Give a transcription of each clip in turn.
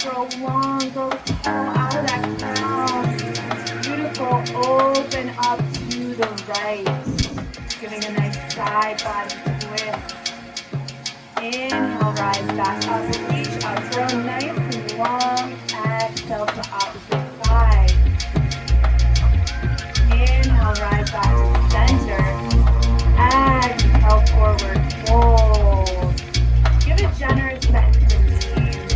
grow long, grow tall out of that crown. Beautiful, open up to the right. Giving a nice side body twist. Inhale, rise back up, reach up, grow nice and long. Exhale to opposite side. Inhale, rise back to center. Exhale, forward fold. Give a generous bend to the knees.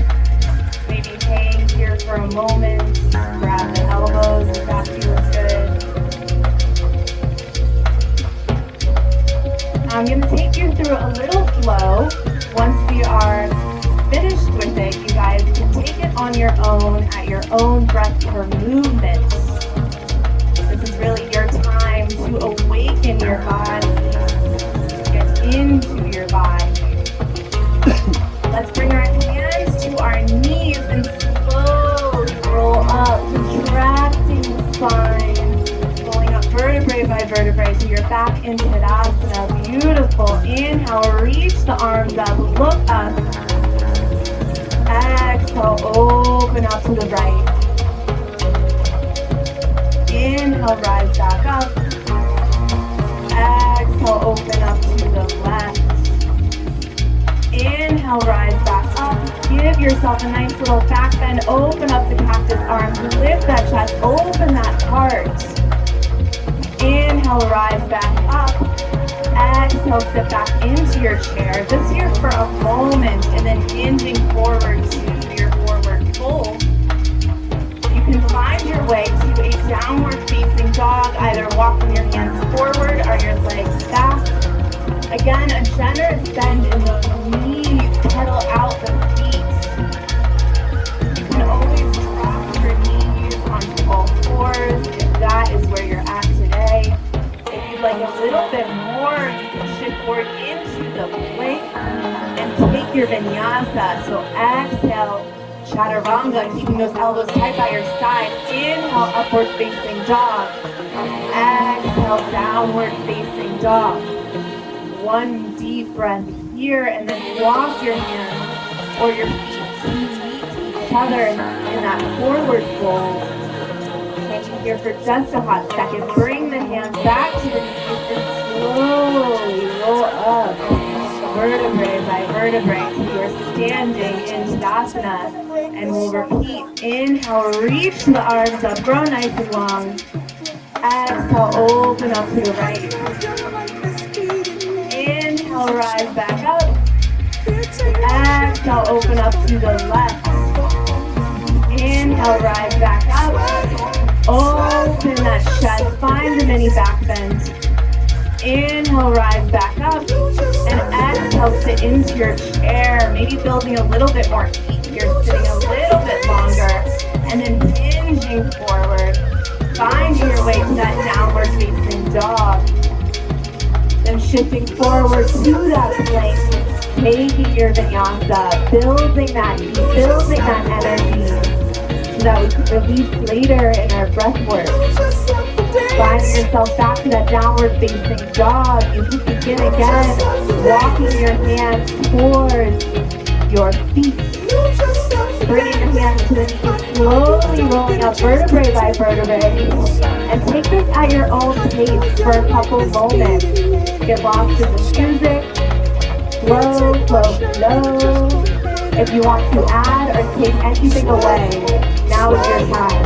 Maybe hang here for a moment. Grab the elbows if that feels good. I'm going to take you through a little flow. Once we are finished with it, you guys can take it on your own at your own breath per movement. This is really your time to awaken your body, to get into your body. Let's bring our hands to our knees and slowly roll up, contracting the spine, rolling up vertebrae by vertebrae so you're back into Tadasana. Beautiful. Inhale, reach the arms up, look up. Exhale, open up to the right. Inhale, rise back up. Exhale, open up to the left. Inhale, rise back up. Give yourself a nice little back bend. Open up the cactus arms. Lift that chest. Open that heart. Inhale, rise back up. Exhale, sit back into your chair. Just here for a moment and then hinging forward to your forward fold. You can find your way to a downward facing dog, either walking your hands forward or your legs back. Again, a generous bend in the knees, pedal out the feet. You can always drop your knees onto all fours if that is where you're at today. If you'd like a little bit more, you can shift forward into the plank and take your vinyasa. So exhale, chaturanga, keeping those elbows tight by your side. Inhale, upward facing dog. Exhale, downward facing dog. One deep breath here, and then walk your hands or your feet to meet each other in that forward fold. Hang here for just a hot second. Bring the hands back to the knees and slowly roll up, vertebrae by vertebrae, so you're standing in Tadasana. And we'll repeat. Inhale, reach the arms up, grow nice and long. Exhale, open up to the right. Inhale, rise back up. Exhale, open up to the left. Inhale, rise back up. Open that chest. Find the mini back bend. Inhale, rise back up. And exhale, sit into your chair. Maybe building a little bit more heat. You're sitting a little bit longer. And then hinging forward. Finding your way to that downward facing dog. Then shifting forward to that plank, taking your vinyasa, building that heat, building that energy, so that we can release later in our breath work. Finding yourself back to that downward facing dog. You can begin again, walking your hands towards your feet. Bringing your hands to the knees, slowly rolling up vertebrae by vertebrae. And take this at your own pace for a couple moments. Get lost in the music. Flow, flow, flow. If you want to add or take anything away, now is your time.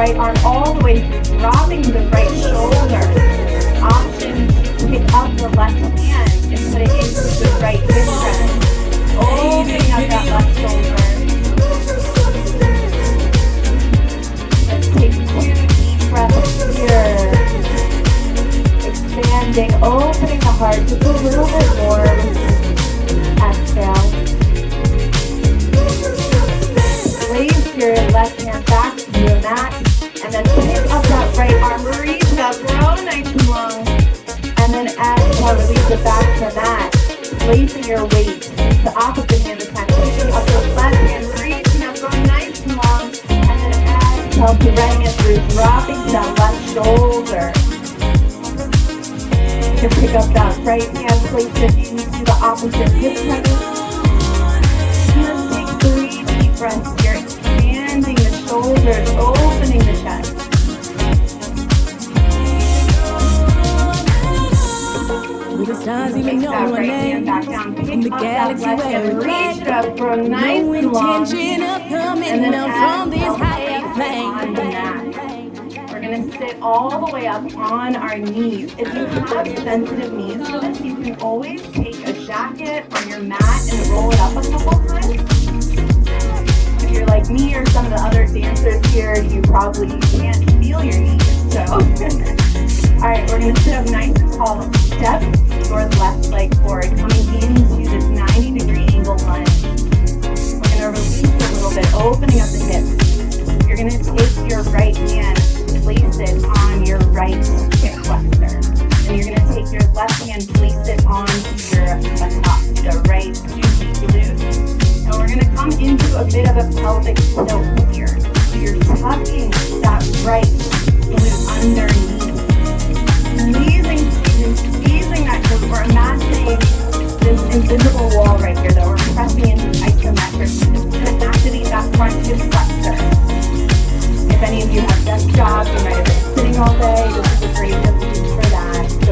right arm all the way through, dropping the right shoulder. Option to pick up the left hand and put it into the right hip press. Opening up that left shoulder. Let's take 2 deep breaths here. Expanding, opening the heart just a little bit more. Exhale. Place your left hand back to your mat, and then pick up that right arm, reach up, grow nice and long, and then exhale, release it back to the mat. Placing your weight, the opposite hand this time, picking up the left hand, reaching up, grow nice and long, and then exhale, threading it through, dropping to that left shoulder. You can pick up that right hand, place it into the opposite hip press. Just take 3 deep breaths here, expanding the shoulders, opening the chest. With the stars even Take know that our right hand name back down, pick in the up that galaxy left where hand, we reach it up, grow nice no and long, intention of and coming then down from this exhale, higher place it on the plane. mat. We're going to sit all the way up on our knees. If you have sensitive knees for this, you can always take a jacket on your mat and roll it up a couple times. If you're like me or some of the other dancers here, you probably can't feel your knees. So, all right, we're going to sit up nice and tall. Step your left leg forward, coming into this 90-degree angle lunge. We're going to release a little bit, opening up the hips. You're going to take your right hand, place it on your right hip flexor. And you're going to take your left hand, place it onto your buttocks, the right juicy glute. And we're going to come into a bit of a pelvic tilt here. So you're tucking that right glute underneath. Squeezing that glute. We're imagining this invisible wall right here that we're pressing into isometric. It's going to activate that front hip flexor. If any of you have desk jobs, you might have been sitting all day. This is a great exercise for that. So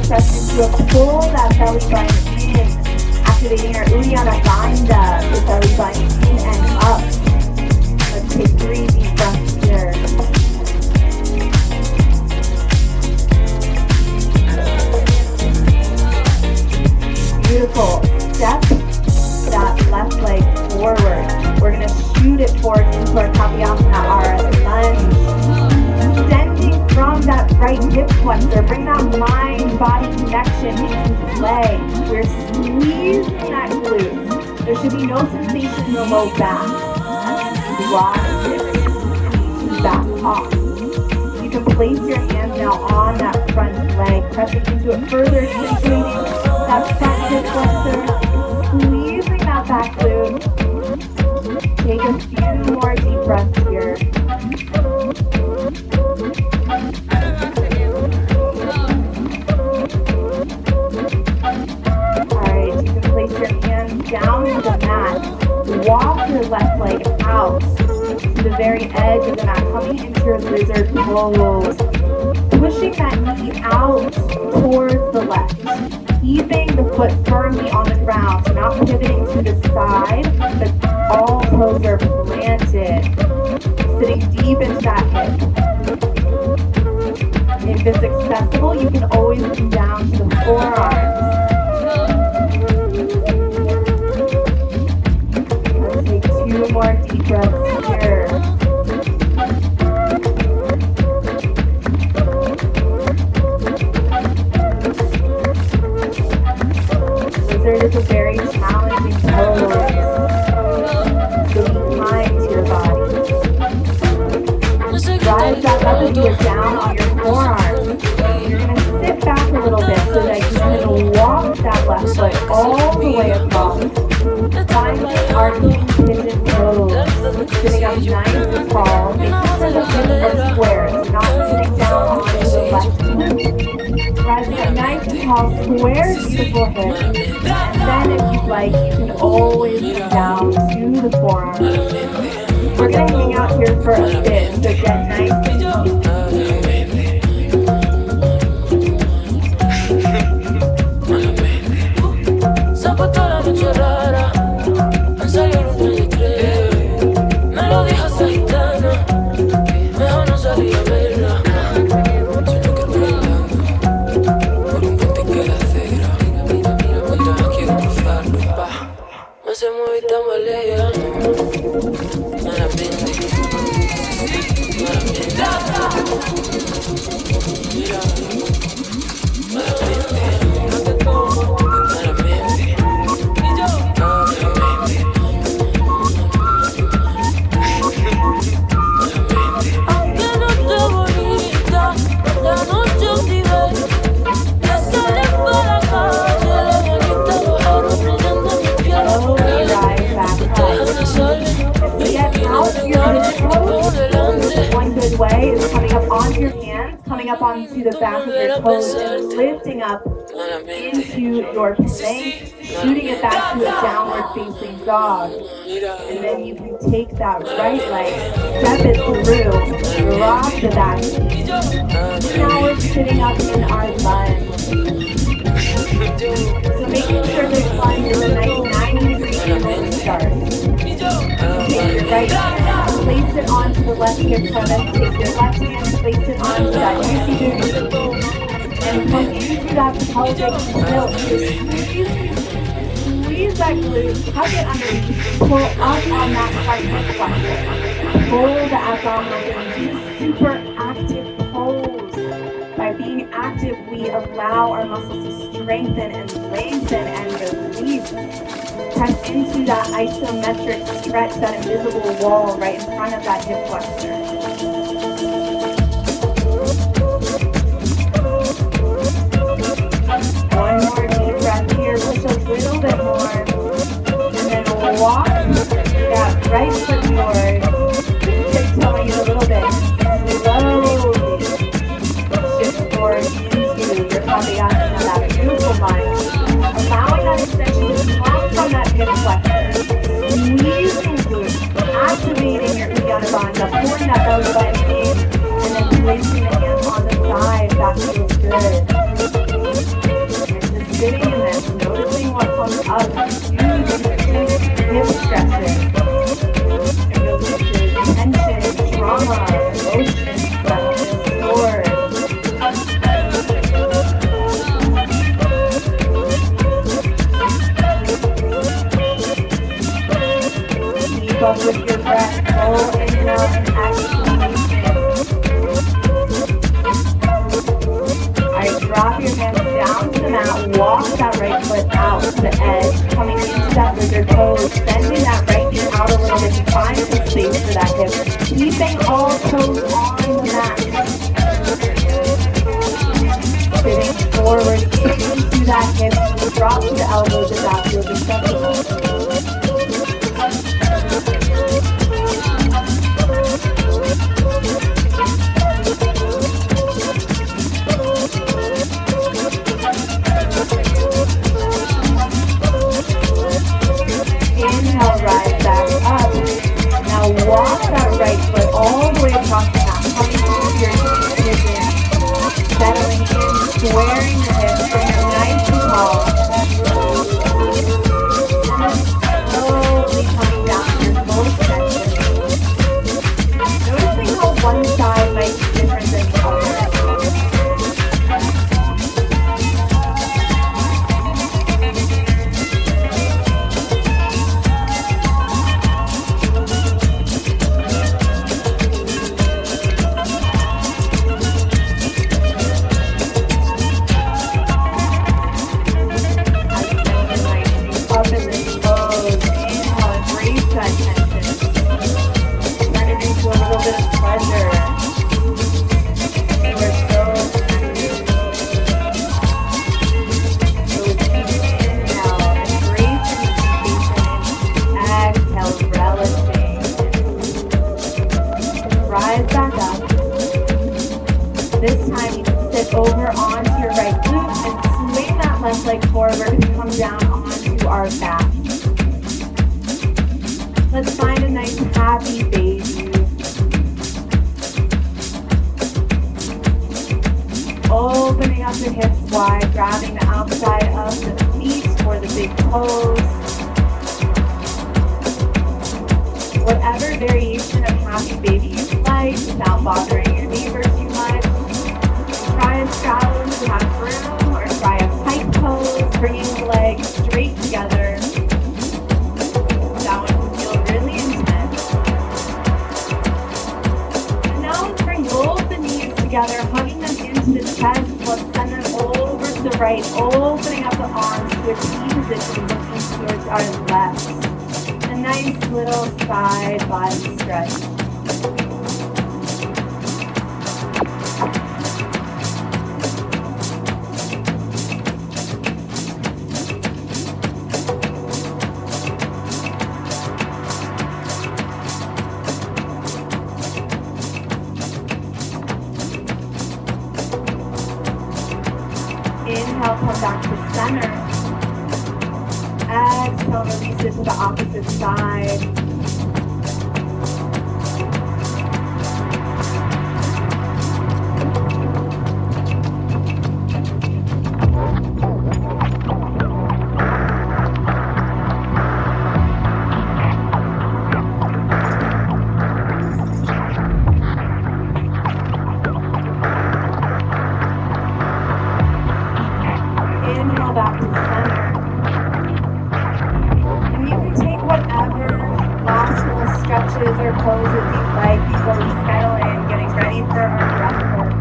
press into a pull that belly button in, activating our Uddiyana Bandha, the belly button in and up. Let's take 3 deep breaths here. Beautiful. Step that left leg forward. We're going to shoot it forward into our Kavyasana, our lunge. Extending from that right hip flexor. Bring that mind-body connection into play. We're squeezing that glute. There should be no sensation in the low back. Drop it. Back off. You can place your hands now on that front leg, pressing into it further, accentuating that front hip flexor, squeezing that back glute. Take a few more deep breaths here. Alright, you can place your hands down to the mat. Walk your left leg out to the very edge of the mat, coming into your lizard pose. Pushing that knee out towards the left. Keeping the foot firmly on the ground, so not pivoting to the side, but all toes are planted. Sitting deep into that hip. If it's accessible, you can always come down to the forearms. Let's take 2 more deep breaths here. Lizard is a very challenging pose. So be kind to your body. Drive that left heel down on your forearms. You're going to sit back a little bit so that you're going to walk that left foot all the way across. Finding arcing pigeon pose. Sitting up nice and tall. Making sure the hips are square. So not sitting down onto the left foot. Rising up nice and tall, square, beautiful hips. And then if you'd like, you can always come down to the forearms. We're going to hang out here for a bit, so get nice and deep. way is coming up onto your hands, coming up onto the back of your toes, and lifting up into your plank, shooting it back to a downward facing dog. And then you can take that right leg, step it through, drop the back knee. Now we're sitting up in our lunge. So making sure this lunge is a nice 90-degree angle start. Take your right hand, place it onto the left hip crevice. Take your left hand, place it onto that juicy booty. And come into that pelvic tilt. Squeeze that glute, tuck it underneath, pull up on that right hip flexor. Pull the abdominal in, super active pose. By being active, we allow our muscles to strengthen and lengthen and release. Press into that isometric stretch, that invisible wall right in front of that hip flexor. One more deep breath here, push a little bit more, and then walk that right foot forward, tiptoeing it a little bit, slowly shift forward into your Padayasana, that beautiful line, allowing that extension to come from that hip flexor, squeezing glutes, activating your Uddiyana Bandha, pulling that belly button in, and then placing the hands on the thighs. That feels good. Sitting in this, noticing what comes up, huge hip stretches. It releases tension, trauma, emotions that have been stored. Keep up with your breath, full inhale and exhalation. Alright, drop your hands down to the mat, walk that right foot out to the edge, coming into that lizard pose, bending that right knee out a little bit to find some space for that hip, keeping all toes on the mat. Sitting forward into that hip, drop to the elbows if that feels acceptable. Inhale, rise back up. Now walk that right foot all the way across the mat, coming into your pigeon, settling in, squaring the hips, bring it nice and tall. And then slowly coming down to your full extension. Noticing how one side might be different than the other. Let's find a nice happy baby. Opening up the hips wide, grabbing the outside of the feet for the big toes. Whatever variation of happy baby you like without bothering your neighbor too much. Try a straddle if you have room, or try a pike pose, bringing the legs straight together. That one can feel really intense. And now let's bring both the knees together, hugging them into the chest. Let's send them over to the right, opening up the arms to a T position, looking towards our left. A nice little side body stretch. Inhale, come back to center. Exhale, release it to the opposite side. Inhale back to center. And you can take whatever last little stretches or poses you'd like before we settle in, getting ready for our breath work.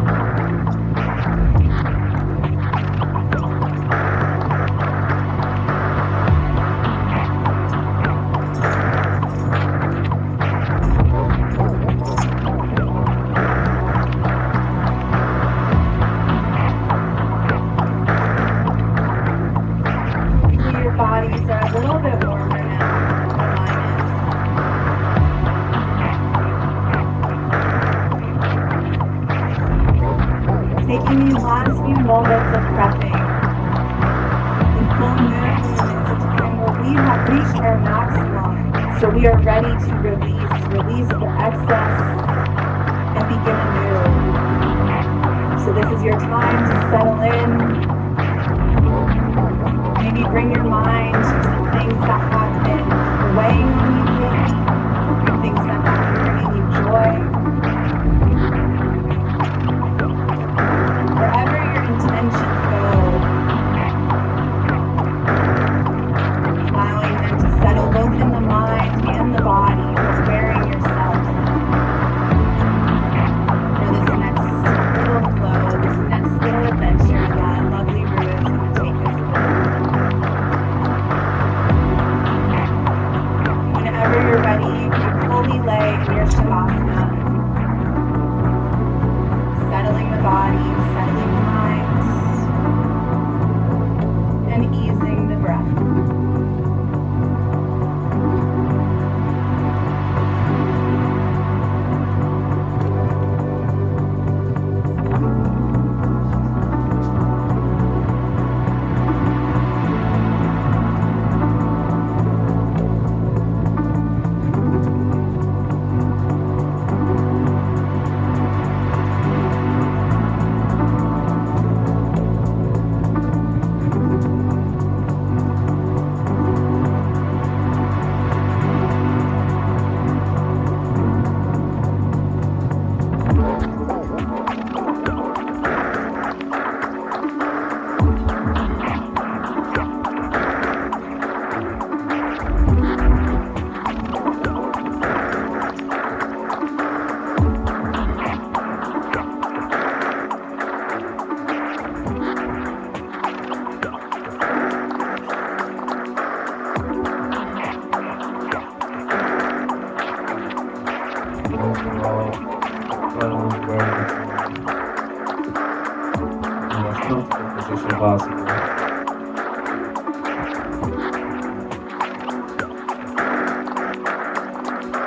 Hopefully your bodies are a little bit warmer now than mine is. Taking these last few moments of prepping. The full moon is a time where we have reached our maximum. So we are ready to release the excess and begin anew. So this is your time to settle in. Maybe bring your mind to some things that have been weighing on you lately, or things that have been bringing you joy. Wherever your intentions go, allowing them to settle both in the mind and the body, preparing yourself for this next little flow, this next little adventure that lovely Rue is going to take us through. Whenever you're ready, you can fully lay in your Shavasana, settling the body, settling the mind, and easing the breath. Overall, final awareness in the most comfortable position possible.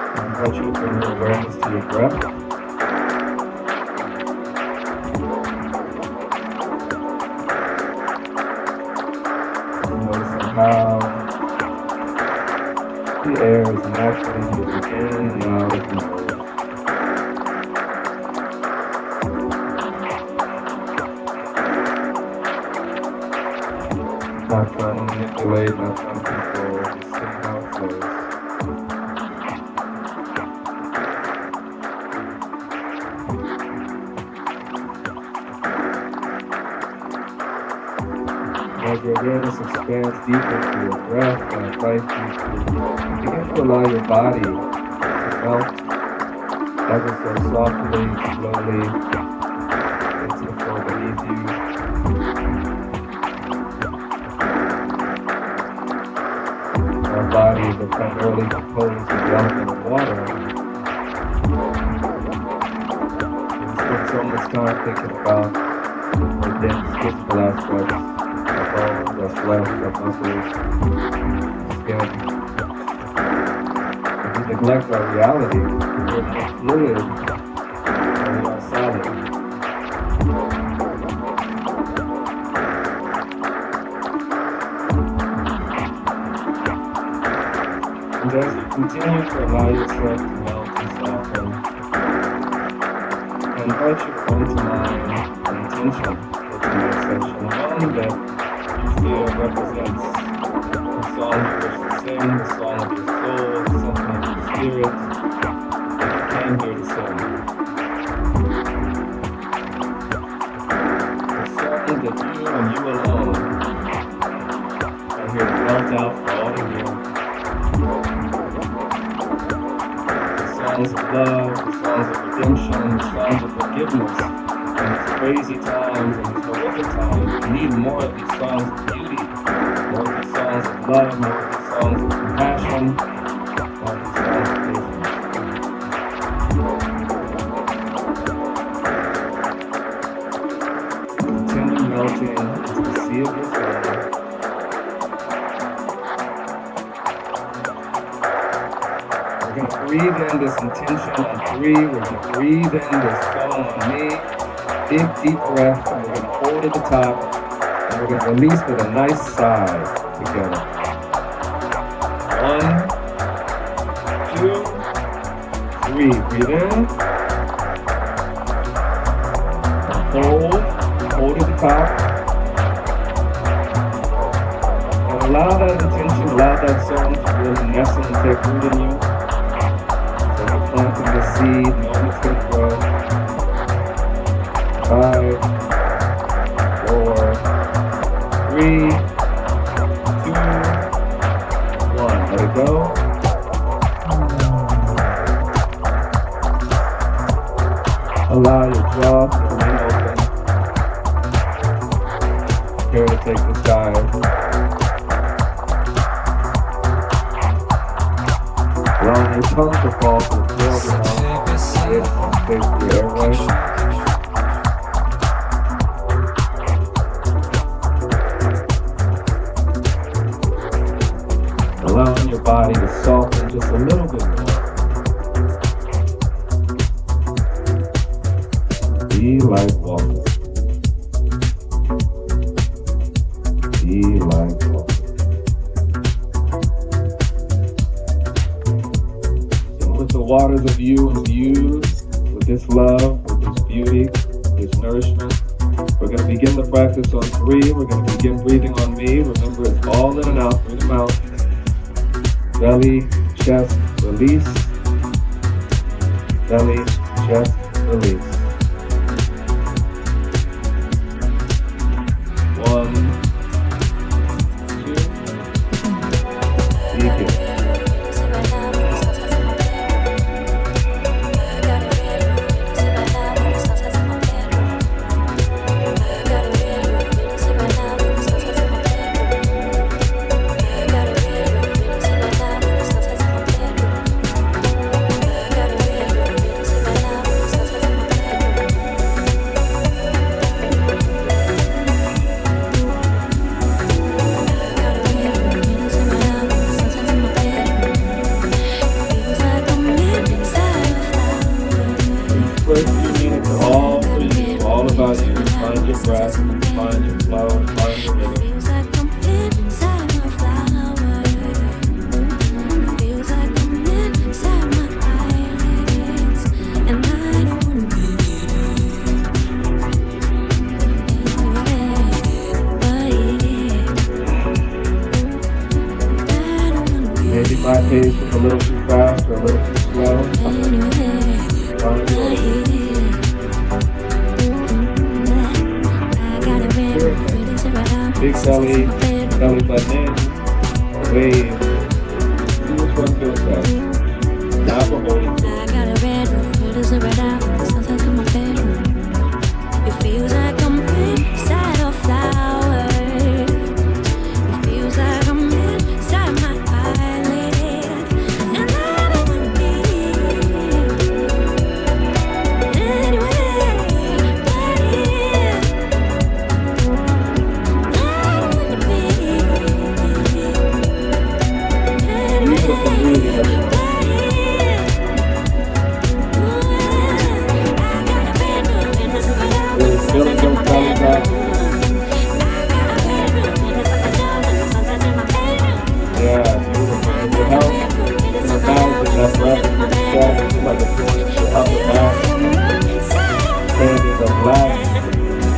I invite you to bring your awareness to your breath. Noticing how the air is naturally moving in and out of the nose. Not trying to manipulate, not trying to control, just seeing how it flows. As your awareness expands deeper to your breath, I invite you to begin to allow your body to melt ever so softly, slowly into the floor beneath you. Our bodies are primarily composed of the element of water. We spend so much time thinking about the dense physical aspects. Bones, our flesh, our muscles, skin. If we neglect our reality, we're more fluid than we are solid. continue to allow yourself to melt and soften. And invite your phone to mind an intention for tonight's session. One that you feel represents the song you wish to sing, the song of your soul, something of your spirit that you came here to sing. The song that you and you alone are here to melt out for all to hear. The songs of love, the songs of redemption, the songs of forgiveness. In these crazy times, in these horrific times, we need more of these songs of beauty, more of these songs of love, more of these songs of compassion, more of these songs of patience. Continue melting into the sea of your soul. We're going to breathe in this intention on 3. We're going to breathe in this song on me. Big, deep breath, and we're going to hold at the top, and we're going to release with a nice sigh together. 1, 2, 3. Breathe in. And hold at the top. And allow that intention, allow that song to really nestle and take root in you. So you're planting the seed, knowing it's going to grow. 5, 4, 3, 2, 1. Let it go. Allow your jaw to remain open. Prepare to take this dive. Allowing your tongue to fall to the floor of your mouth. It stays the airway. Allowing your body to soften just a little bit more. Be like water. Be like water. And with the waters of you infused with this love, with this beauty, this nourishment, we're going to begin the practice on 3. We're going to begin breathing on me. Remember, it's all in and out through the mouth. Belly, chest, release. Belly, chest, release. 1, 2, begin. My pace was a little too fast or a little too slow. Big belly, belly button in, wave. See which one feels best. Now we're holding to it. I got a red room, it is a red out, the sunset's in my bedroom. It feels like I'm inside a flower. It feels like I'm inside my eyelids. And I don't wanna be anywhere but here. I don't wanna be anywhere but here.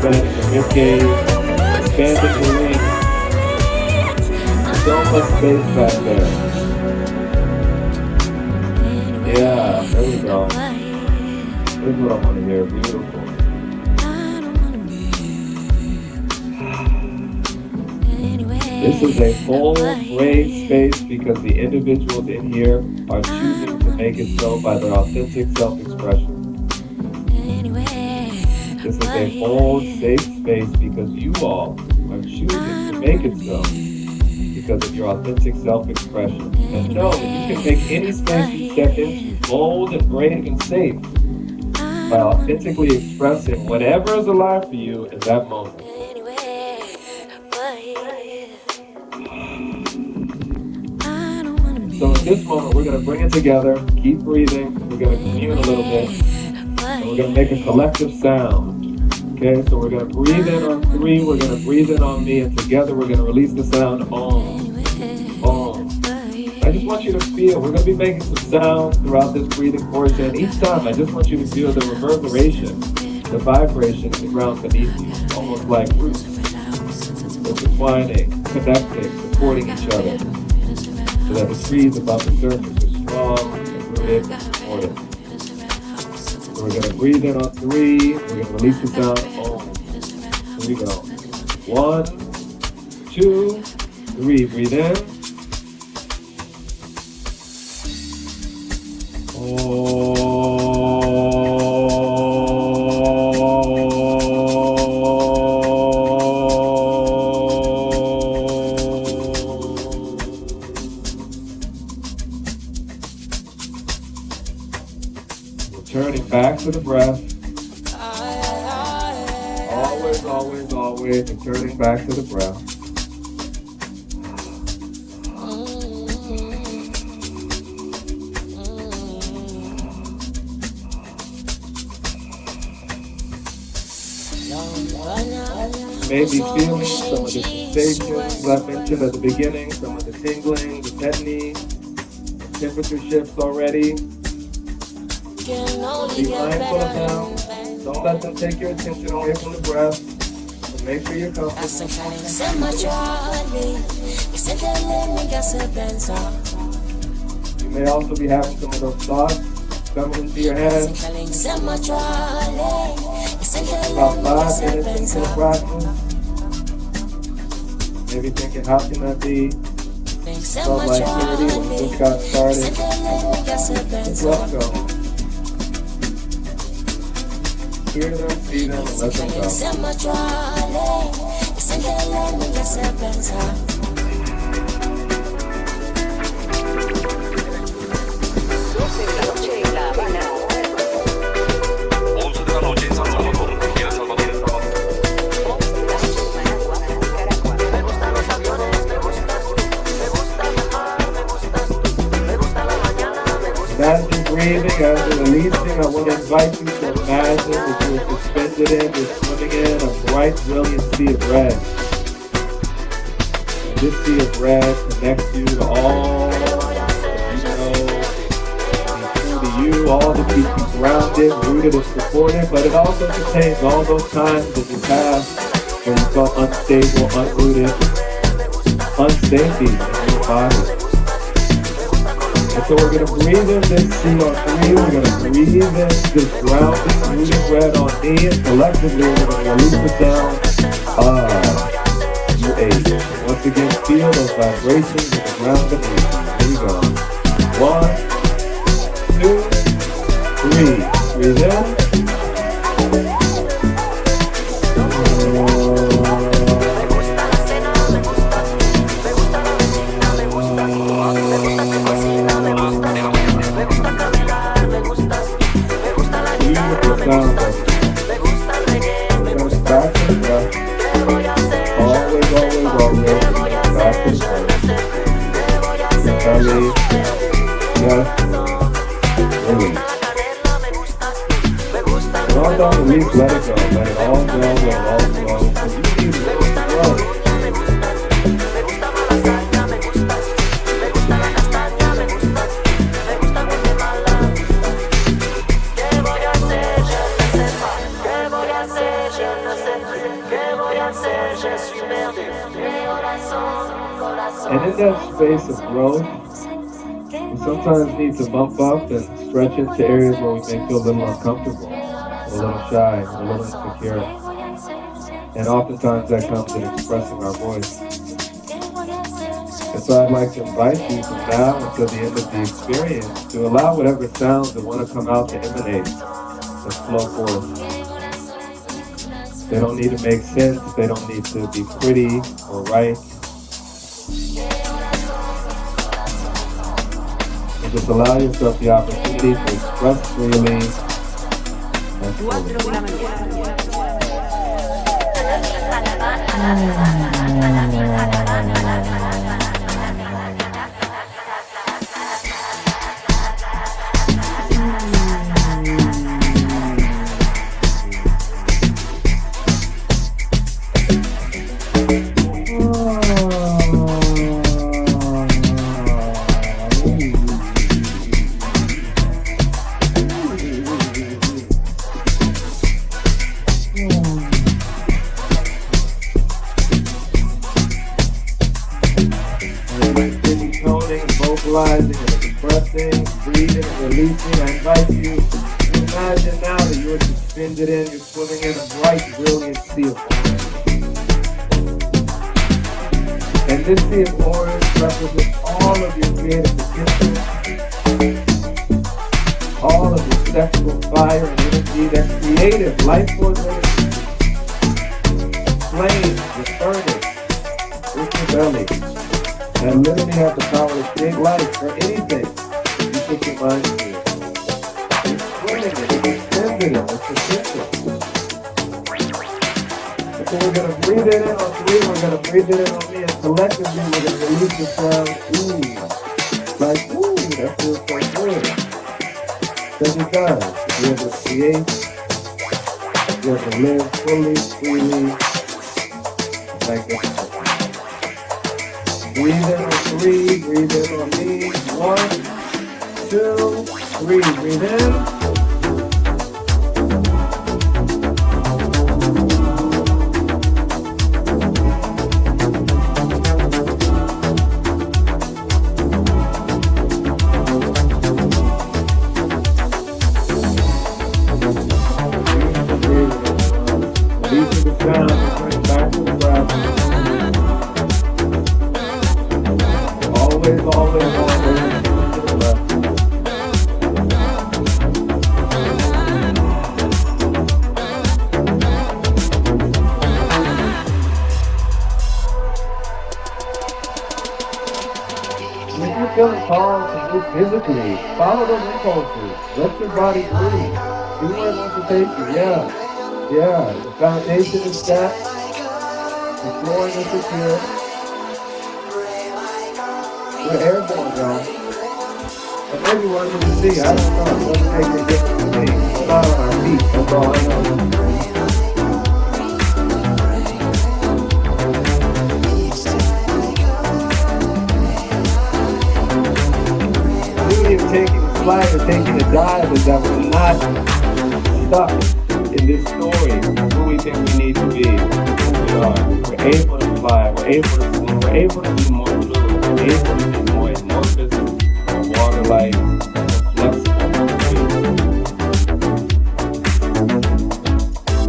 expanding the ribcage, expanding the wings. So much space back there. Yeah, there we go. This is what I want to hear. Beautiful. This is a full gray space because the individuals in here are choosing to make it so by their authentic self-expression. This is a full safe space because you all are choosing to make it so because of your authentic self-expression. And know that you can make any space you step into bold and brave and safe by authentically expressing whatever is alive for you in that moment. So in this moment, we're going to bring it together, keep breathing, we're going to commune a little bit, and we're going to make a collective sound. Okay, so we're going to breathe in on 3, we're going to breathe in on me, and together we're going to release the sound Om. Om. I just want you to feel, we're going to be making some sounds throughout this breathing portion, and each time I just want you to feel the reverberation, the vibration in the ground beneath you, almost like roots. Intertwining, connecting, supporting each other. So that the trees above the surface are strong and rooted and supported. So we're going to breathe in on 3. We're going to release the sound Om. Here we go. 1, 2, 3. Breathe in. Turning back to the breath. Always, always, always, and turning back to the breath. Maybe feeling some of the sensations I mentioned at the beginning, some of the tingling, the tetany, temperature shifts already. Be mindful of them. Don't let them take your attention away from the breath. So make sure you're comfortable. You may also be having some of those thoughts coming into your head. About 5 minutes into the practice. Maybe thinking, how can that be? Felt like 30 when we just got started. Just let go. Hear them, see them, and let them go. As you're breathing, as you're releasing, I want to invite you to imagine that you are suspended in, you're swimming in a bright, brilliant sea of red. And this sea of red connects you to all that you know, to you, all that keeps you grounded, rooted, and supported, but it also contains all those times in the past where you felt unstable, unrooted, unsafety in your body. And so we're going to breathe in this sea on 3, we're going to breathe in this grounding, rooted red on me, and collectively we're going to release it down. You 8. Once again, feel those vibrations in the ground beneath you. Here we go. 1, 2, 3. Breathe in. Release, let it go, let it all go, let it all flow. Because you need to let it flow. And in that space of growth, we sometimes need to bump up and stretch into areas where we may feel a little uncomfortable, or a little shy, or a little insecure. And oftentimes that comes in expressing our voice. And so I'd like to invite you from now until the end of the experience to allow whatever sounds that want to come out to emanate and flow forth. They don't need to make sense. They don't need to be pretty or right. And just allow yourself the opportunity to express freely and fully. Vocalizing and expressing, breathing and releasing. I invite you to imagine now that you're suspended you're swimming in a bright, brilliant sea of orange. And this sea of orange represents all of your creative potential, all of the sexual fire and energy, that creative life force energy. Flame, the furnace, with your belly. And literally have the power to create life or anything you put your mind to. It's swimming it, it's extending it, it's potential. And so we're going to breathe it in on 3, we're going to breathe it in on me, and collectively we're going to release the sound, ooh. Like, ooh, that feels so good. Because it does. To be able to create, to be able to live fully, freely, magnificently. Breathe in on 3, breathe in on me. 1, 2, 3. Breathe in. Release the sound and bring back to the breath. Always, always, always to the left. If you're feeling called to move physically, follow those impulses. Let your body breathe. See where it wants to take you. Yeah. The foundation is set. The flooring is secure. We're airborne, y'all. And maybe we're going to see. I don't know. It doesn't make any difference to me. We're not on our feet. That's all I know. The beauty of taking a flight or taking a dive is that we're not stuck in this story of who we think we need to be, who we are. We're able to fly. We're able to swim. We're able to be more fluid. We're able to be more amorphous, more water-like, more flexible.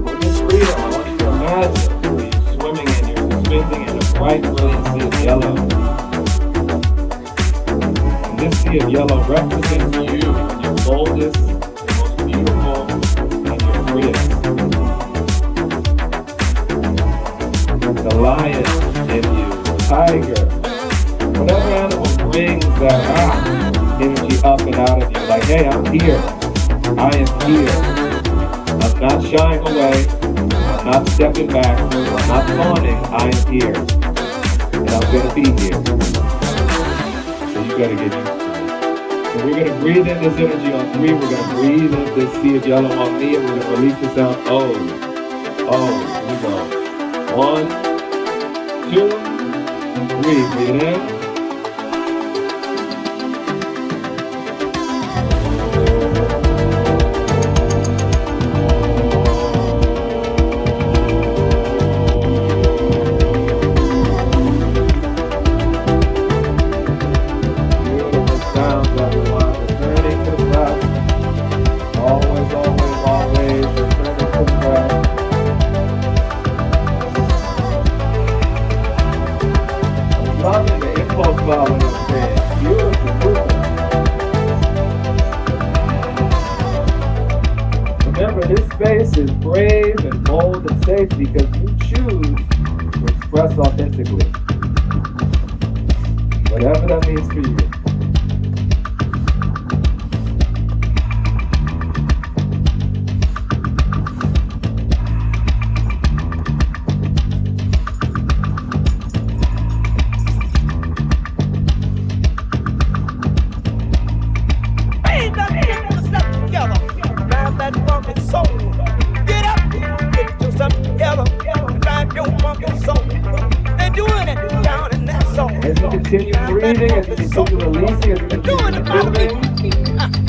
With this freedom, I want you to imagine that you're swimming and you're suspending in a bright, brilliant sea of yellow. And this sea of yellow represents you in your boldest, your most beautiful, and your freest. The lion in you, the tiger, whatever animal brings that energy up and out of you, like, hey, I'm here. I am here. I'm not shying away. I'm not stepping back. I'm not fawning. I am here. And I'm going to be here. So you got to get used to it. So we're going to breathe in this energy on 3. We're going to breathe in this sea of yellow on me, and we're going to release the sound O. Here we go. 1, 2, 3. Breathe in. is brave and bold and safe because you choose to express authentically. Whatever that means for you. As you continue breathing, as you continue releasing, as you continue moving,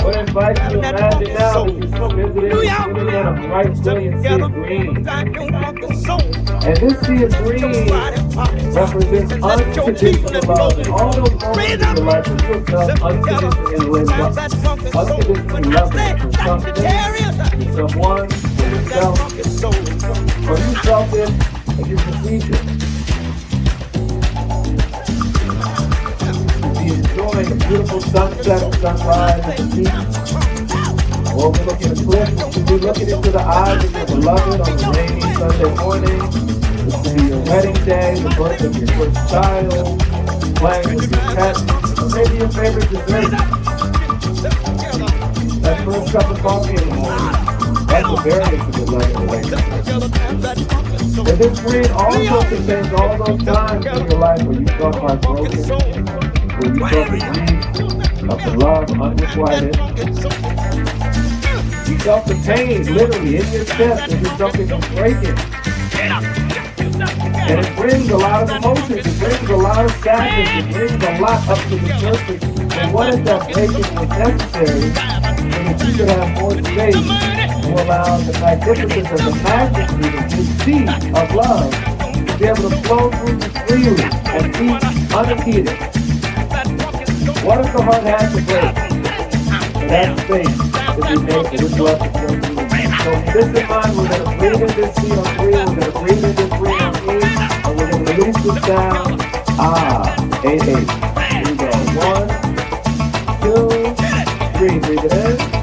what invite you to imagine now that you're so visited, you're sitting in a bright, brilliant sea of green. And this sea of green represents unconditional love. And all those moments in your life when you have felt unconditionally loved, unconditionally loved for something, for someone, for yourself, or you felt it and you perceived it. Enjoying a beautiful sunset and sunrise at the beach. Or overlooking a cliff, you could be looking into the eyes of your beloved on a rainy Sunday morning. This could be your wedding day, the birth of your first child, playing with your pet, or maybe your favorite dessert. That first cup of coffee in the morning. That's a variance of your love and relationship. And this green also contains all those times in your life where you felt heartbroken, where you felt the grief of the love unrequited. You felt the pain literally in your chest as if something was breaking. And it brings a lot of emotions, it brings a lot of sadness, it brings a lot up to the surface. And what if that breaking was necessary so that you could have more space to allow the magnificence and the magnitude of this sea of love to be able to flow through you freely and be unimpeded? What if the heart had to break? And that space to be made for this love to flow through. So with this in mind, we're going to breathe in this sea on 3, we're going to breathe in this breathe on 8, and we're going to release this sound. 8, 8. Here we go. 1, 2, 3. Breathe it in.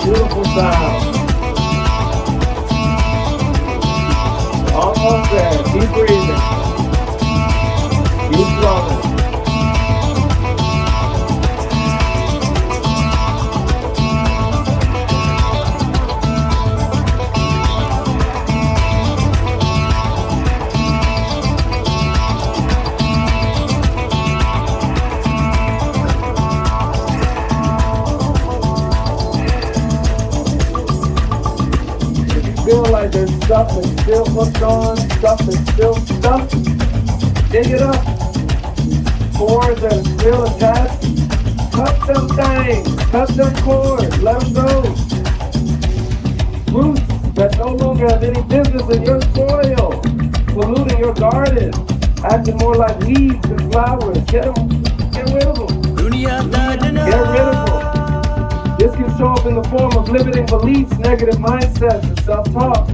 Beautiful sound. Almost there. Keep breathing. Keep flowing. Feel like there's stuff that's still hooked on, stuff that's still stuck, dig it up. Cords that are still attached, cut them things, cut them cords, let them go. Roots that no longer have any business in your soil, polluting your garden, acting more like weeds than flowers. Get rid of them. Get rid of them. This can show up in the form of limiting beliefs, negative mindsets, and self-talk.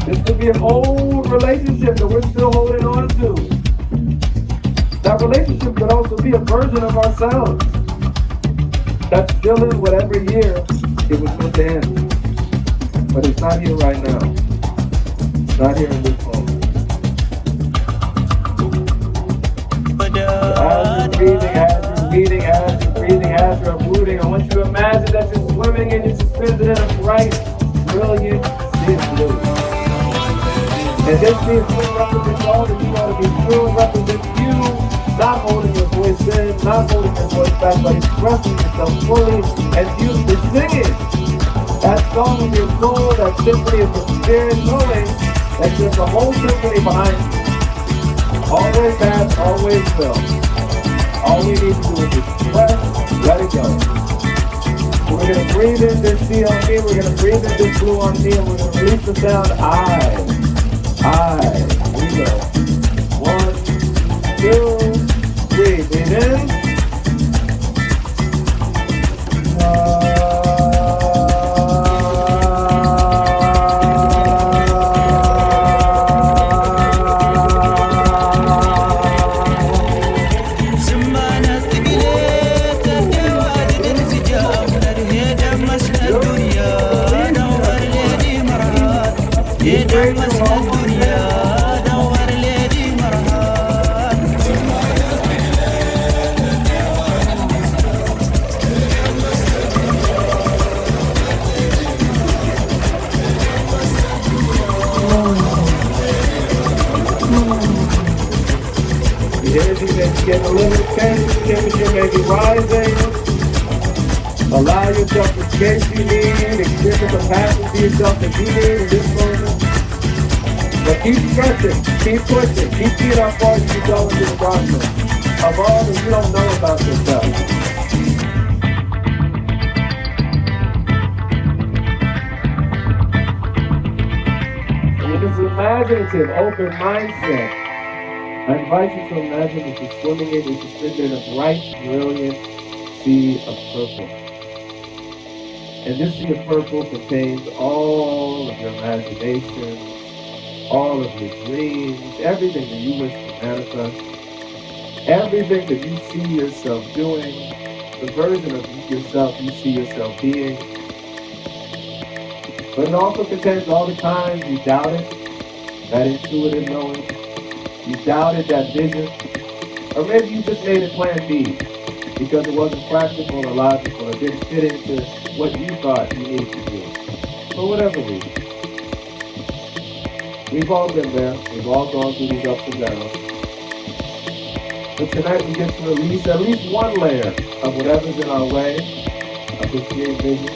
This could be an old relationship that we're still holding on to. That relationship could also be a version of ourselves that's still in whatever year it was meant to end. But it's not here right now. It's not here in this moment. As you're breathing, as you're moving, I want you to imagine that you're swimming and you're suspended in a bright, brilliant sea of blue. And this sea of blue represents all that you want to be true, represents you, not holding your voice in, not holding your voice back, but expressing yourself fully and beautifully singing that song of your soul, that symphony of your spirit, knowing that there's a whole symphony behind you. Always has, always will. All we need to do is express, let it go. So we're going to breathe in this C on me, we're going to breathe in this blue on me, and we're going to release the sound I. Here we go. 1, 2, 3. Breathe in. The energy may be getting a little tense, the temperature may be rising. Allow yourself the space you need, extend the capacity to yourself that you need in this moment. But keep stretching, keep pushing, keep seeing how far you can go into the process of all that you don't know about yourself. With this imaginative, open mindset, I invite you to imagine that you're swimming in and suspended in a bright, brilliant sea of purple. And this sea of purple contains all of your imaginations, all of your dreams, everything that you wish to manifest, everything that you see yourself doing, the version of yourself you see yourself being. But it also contains all the times you doubted that intuitive knowing, you doubted that vision, or maybe you just made it plan B because it wasn't practical or logical or didn't fit into what you thought you needed to do. For whatever reason. We've all been there. We've all gone through these ups and downs. But tonight we get to release at least one layer of whatever's in our way of this great vision,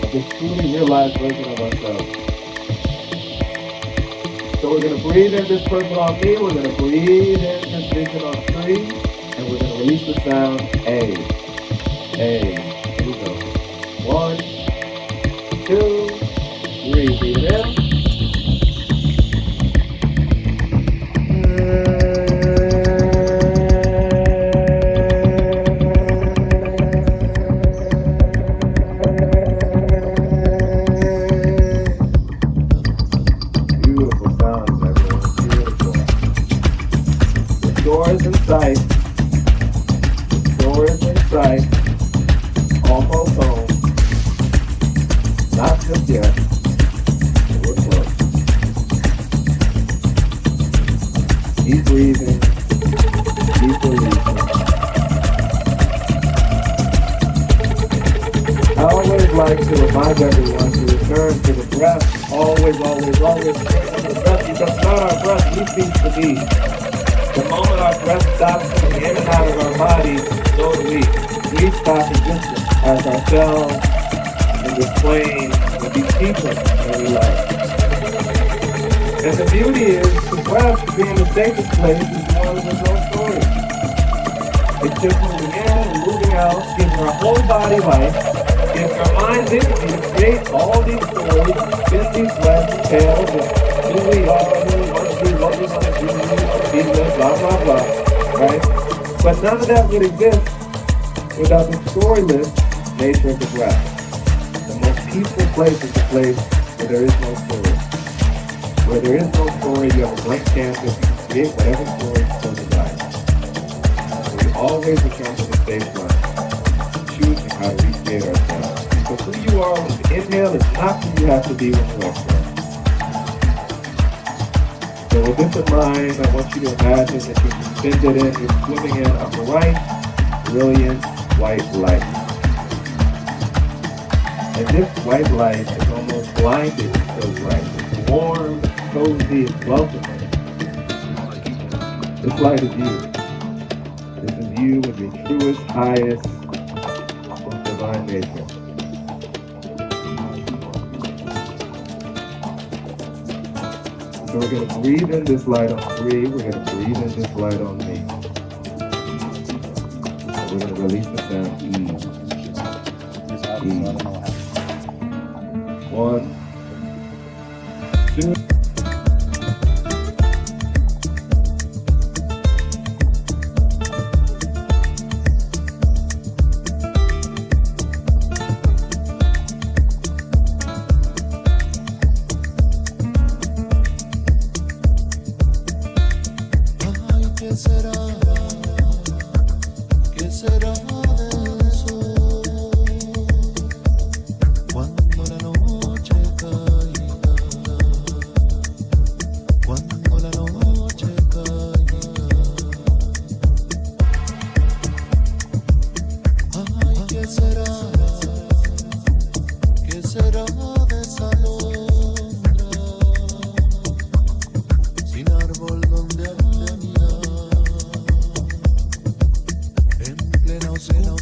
of this truly realized version of ourselves. So we're going to breathe in this purple on me, we're going to breathe in this vision on tree, and we're going to release the sound A. Here we go. 1, 2, 3. Breathe it in. Sight. The door is in sight. Almost home. Not just yet. We're close. Keep breathing. Keep releasing. I always like to remind everyone to return to the breath. Always, always, always return to the breath, because not our breath, we cease to be. The moment our breath stops coming in and out of our body, so do we. We stop existing as ourselves in this plane with these people that we love. And the beauty is, the breath being the safest place is one of its own stories. It's just moving in and moving out, giving our whole body life, giving our minds energy to create all these stories, spin these webs and tails, and who we are, who we want to be, what we want to do, blah, blah, blah, right? But none of that would exist without the storyless nature of the breath. The most peaceful place is the place where there is no story. Where there is no story, you have a blank canvas, you can create whatever story you so desire. So we always return to the baseline, choosing how to recreate ourselves. Because who you are when you inhale is not who you have to be when you exhale. So with this in mind, I want you to imagine that you're suspended in, you're swimming in a bright, brilliant white light. And this white light is almost blinding, it's so bright. It's warm, it's cozy, it's welcoming. This light is you. This is you with your truest, highest, most divine nature. So we're going to breathe in this light on 3. We're going to breathe in this light on me. And we're going to release the sound E. 1, 2. Cuando la noche caiga será de esa londra sin árbol donde andar en plena oscuridad?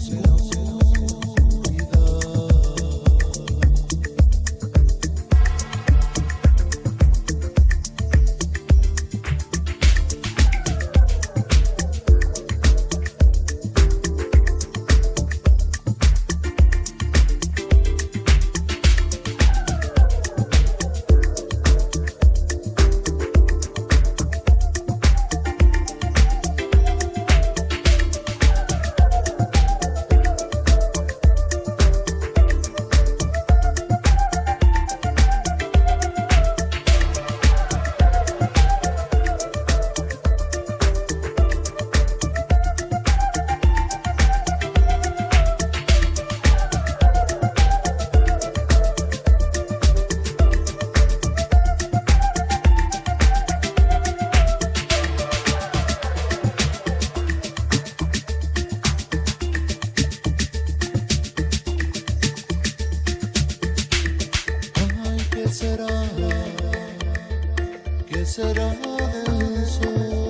¿Qué será del sol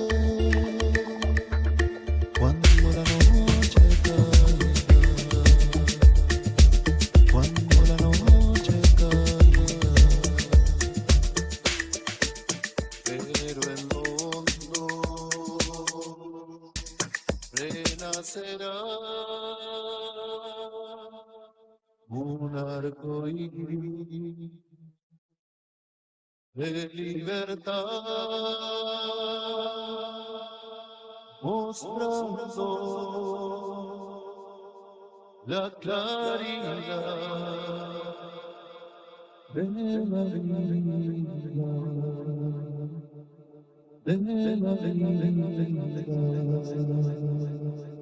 cuando la noche caiga? Cuando la noche caiga, pero en lo hondo renacerá un arco iris de libertad, mostrando la claridad de la vida, de la vida.